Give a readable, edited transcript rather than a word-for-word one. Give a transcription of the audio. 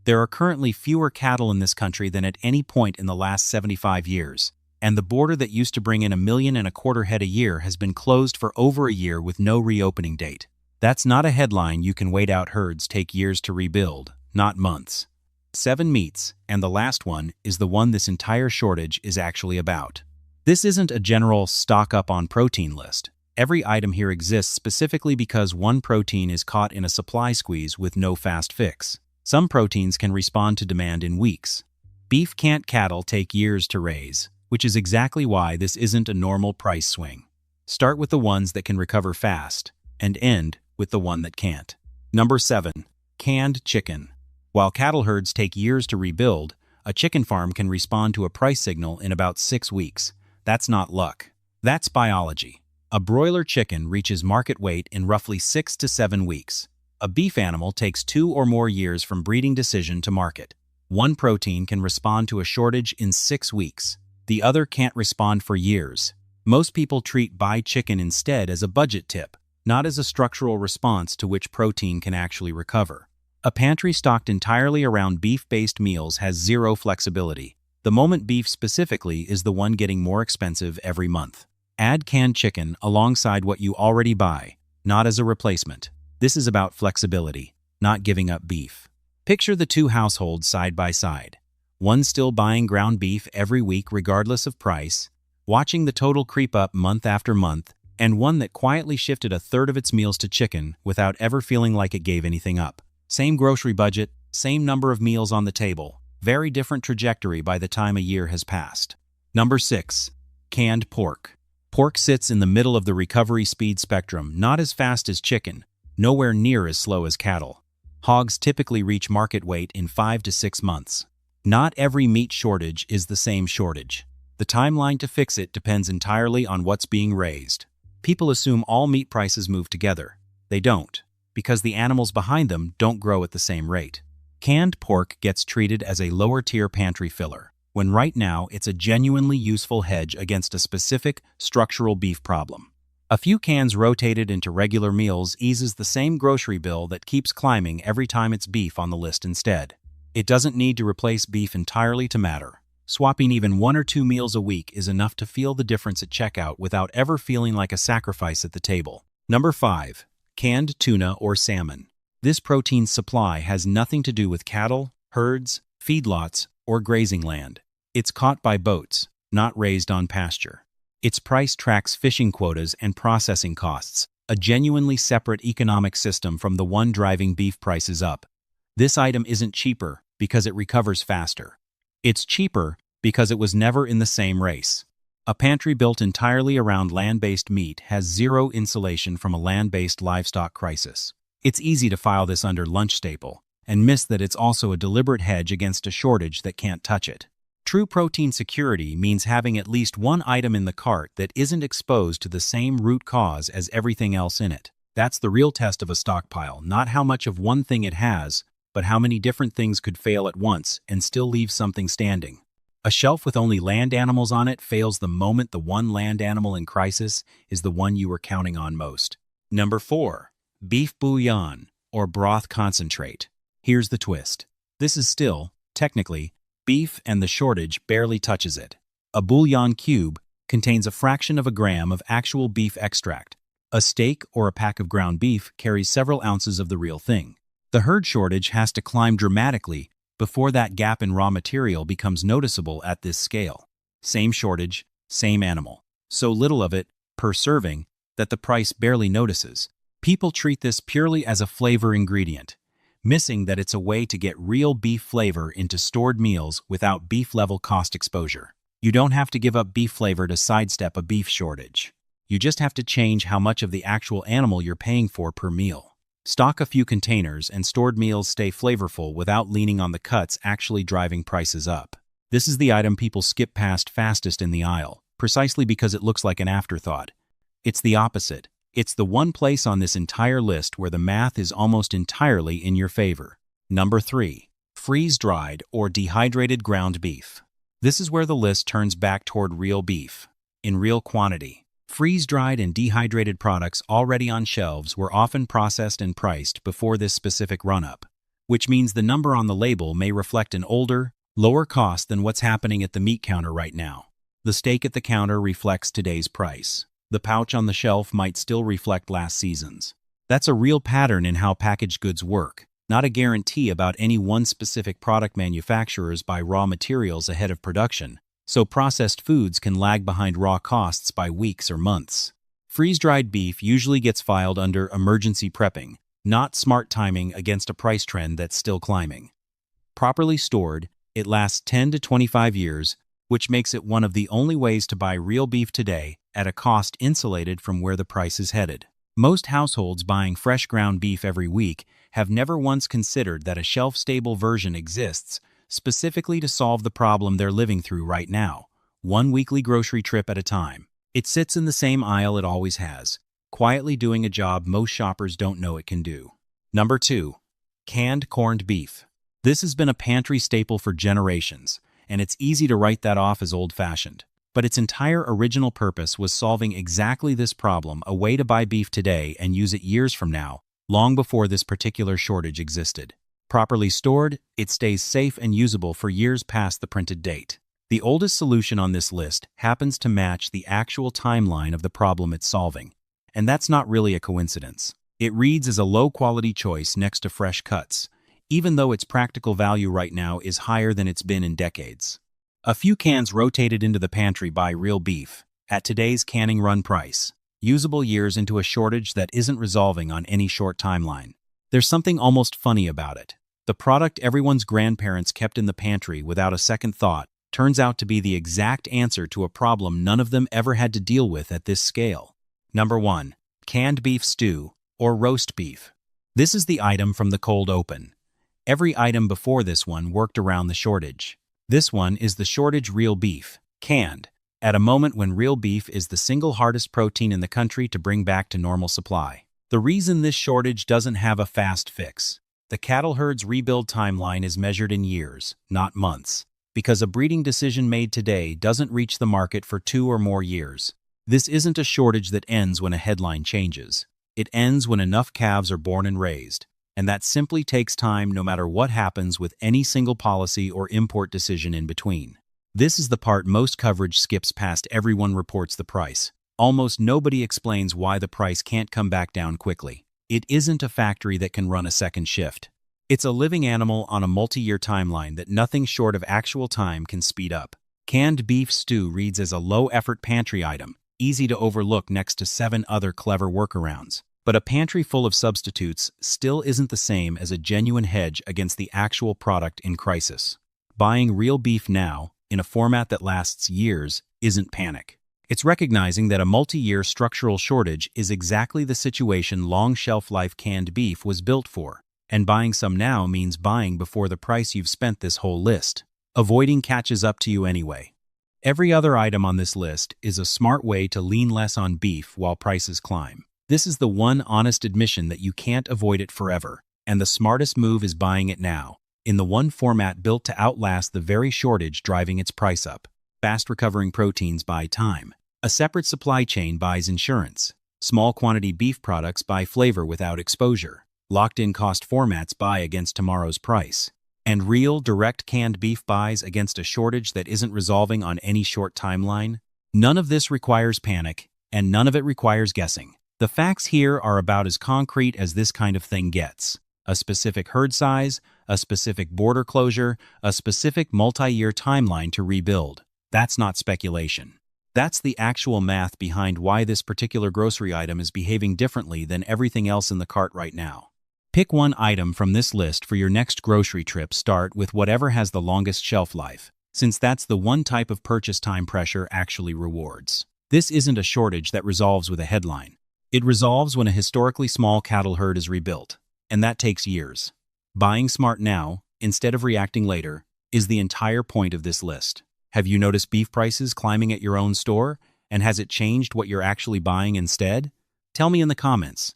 There are currently fewer cattle in this country than at any point in the last 75 years, and the border that used to bring in 1.25 million head a year has been closed for over a year with no reopening date. That's not a headline you can wait out. Herds take years to rebuild, not months. 7 meats, and the last one is the one this entire shortage is actually about. This isn't a general stock up on protein list. Every item here exists specifically because one protein is caught in a supply squeeze with no fast fix. Some proteins can respond to demand in weeks. Beef can't. Cattle take years to raise, which is exactly why this isn't a normal price swing. Start with the ones that can recover fast, and end with the one that can't. Number 7. Canned chicken. While cattle herds take years to rebuild, a chicken farm can respond to a price signal in about 6 weeks. That's not luck. That's biology. A broiler chicken reaches market weight in roughly 6 to 7 weeks. A beef animal takes 2 or more years from breeding decision to market. One protein can respond to a shortage in 6 weeks. The other can't respond for years. Most people treat buy chicken instead as a budget tip, not as a structural response to which protein can actually recover. A pantry stocked entirely around beef-based meals has zero flexibility. The moment beef specifically is the one getting more expensive every month. Add canned chicken alongside what you already buy, not as a replacement. This is about flexibility, not giving up beef. Picture the two households side by side. One still buying ground beef every week regardless of price, watching the total creep up month after month, and one that quietly shifted a third of its meals to chicken without ever feeling like it gave anything up. Same grocery budget, same number of meals on the table, very different trajectory by the time a year has passed. Number 6. Canned pork. Pork sits in the middle of the recovery speed spectrum, not as fast as chicken, nowhere near as slow as cattle. Hogs typically reach market weight in 5 to 6 months. Not every meat shortage is the same shortage. The timeline to fix it depends entirely on what's being raised. People assume all meat prices move together. They don't, because the animals behind them don't grow at the same rate. Canned pork gets treated as a lower-tier pantry filler, when right now it's a genuinely useful hedge against a specific structural beef problem. A few cans rotated into regular meals eases the same grocery bill that keeps climbing every time it's beef on the list instead. It doesn't need to replace beef entirely to matter. Swapping even 1 or 2 meals a week is enough to feel the difference at checkout without ever feeling like a sacrifice at the table. Number 5. Canned tuna or salmon. This protein supply has nothing to do with cattle, herds, feedlots, or grazing land. It's caught by boats, not raised on pasture. Its price tracks fishing quotas and processing costs, a genuinely separate economic system from the one driving beef prices up. This item isn't cheaper because it recovers faster. It's cheaper because it was never in the same race. A pantry built entirely around land-based meat has zero insulation from a land-based livestock crisis. It's easy to file this under lunch staple and miss that it's also a deliberate hedge against a shortage that can't touch it. True protein security means having at least one item in the cart that isn't exposed to the same root cause as everything else in it. That's the real test of a stockpile, not how much of one thing it has, but how many different things could fail at once and still leave something standing. A shelf with only land animals on it fails the moment the one land animal in crisis is the one you were counting on most. Number 4. Beef bouillon, or broth concentrate. Here's the twist. This is still, technically, beef, and the shortage barely touches it. A bouillon cube contains a fraction of a gram of actual beef extract. A steak or a pack of ground beef carries several ounces of the real thing. The herd shortage has to climb dramatically before that gap in raw material becomes noticeable at this scale. Same shortage, same animal. So little of it, per serving, that the price barely notices. People treat this purely as a flavor ingredient, missing that it's a way to get real beef flavor into stored meals without beef-level cost exposure. You don't have to give up beef flavor to sidestep a beef shortage. You just have to change how much of the actual animal you're paying for per meal. Stock a few containers and stored meals stay flavorful without leaning on the cuts actually driving prices up. This is the item people skip past fastest in the aisle, precisely because it looks like an afterthought. It's the opposite. It's the one place on this entire list where the math is almost entirely in your favor. Number 3. Freeze-dried or dehydrated ground beef. This is where the list turns back toward real beef, in real quantity. Freeze-dried and dehydrated products already on shelves were often processed and priced before this specific run-up. which means the number on the label may reflect an older, lower cost than what's happening at the meat counter right now. The steak at the counter reflects today's price. The pouch on the shelf might still reflect last season's. That's a real pattern in how packaged goods work, not a guarantee about any one specific product. Manufacturers buy raw materials ahead of production, so processed foods can lag behind raw costs by weeks or months. Freeze-dried beef usually gets filed under emergency prepping, not smart timing against a price trend that's still climbing. Properly stored, it lasts 10 to 25 years, which makes it one of the only ways to buy real beef today at a cost insulated from where the price is headed. Most households buying fresh ground beef every week have never once considered that a shelf-stable version exists specifically to solve the problem they're living through right now, one weekly grocery trip at a time. It sits in the same aisle it always has, quietly doing a job most shoppers don't know it can do. Number 2. Canned corned beef. This has been a pantry staple for generations, and it's easy to write that off as old-fashioned. But its entire original purpose was solving exactly this problem, a way to buy beef today and use it years from now, long before this particular shortage existed. Properly stored, it stays safe and usable for years past the printed date. The oldest solution on this list happens to match the actual timeline of the problem it's solving, and that's not really a coincidence. It reads as a low-quality choice next to fresh cuts, even though its practical value right now is higher than it's been in decades. A few cans rotated into the pantry buy real beef, at today's canning run price, usable years into a shortage that isn't resolving on any short timeline. There's something almost funny about it. The product everyone's grandparents kept in the pantry without a second thought turns out to be the exact answer to a problem none of them ever had to deal with at this scale. Number 1. Canned beef stew, or roast beef. This is the item from the cold open. Every item before this one worked around the shortage. This one is the shortage real beef, canned, at a moment when real beef is the single hardest protein in the country to bring back to normal supply. The reason this shortage doesn't have a fast fix. The cattle herd's rebuild timeline is measured in years, not months, because a breeding decision made today doesn't reach the market for 2 or more years. This isn't a shortage that ends when a headline changes. It ends when enough calves are born and raised, and that simply takes time no matter what happens with any single policy or import decision in between. This is the part most coverage skips past. Everyone reports the price. Almost nobody explains why the price can't come back down quickly. It isn't a factory that can run a second shift. It's a living animal on a multi-year timeline that nothing short of actual time can speed up. Canned beef stew reads as a low-effort pantry item, easy to overlook next to 7 other clever workarounds. But a pantry full of substitutes still isn't the same as a genuine hedge against the actual product in crisis. Buying real beef now, in a format that lasts years, isn't panic. It's recognizing that a multi-year structural shortage is exactly the situation long shelf-life canned beef was built for, and buying some now means buying before the price you've spent this whole list. Avoiding catches up to you anyway. Every other item on this list is a smart way to lean less on beef while prices climb. This is the one honest admission that you can't avoid it forever, and the smartest move is buying it now, in the one format built to outlast the very shortage driving its price up. Fast recovering proteins buy time. A separate supply chain buys insurance. Small quantity beef products buy flavor without exposure. Locked-in cost formats buy against tomorrow's price. And real, direct canned beef buys against a shortage that isn't resolving on any short timeline. None of this requires panic, and none of it requires guessing. The facts here are about as concrete as this kind of thing gets. A specific herd size, a specific border closure, a specific multi-year timeline to rebuild. That's not speculation. That's the actual math behind why this particular grocery item is behaving differently than everything else in the cart right now. Pick one item from this list for your next grocery trip. Start with whatever has the longest shelf life, since that's the one type of purchase time pressure actually rewards. This isn't a shortage that resolves with a headline. It resolves when a historically small cattle herd is rebuilt, and that takes years. Buying smart now, instead of reacting later, is the entire point of this list. Have you noticed beef prices climbing at your own store, and has it changed what you're actually buying instead? Tell me in the comments.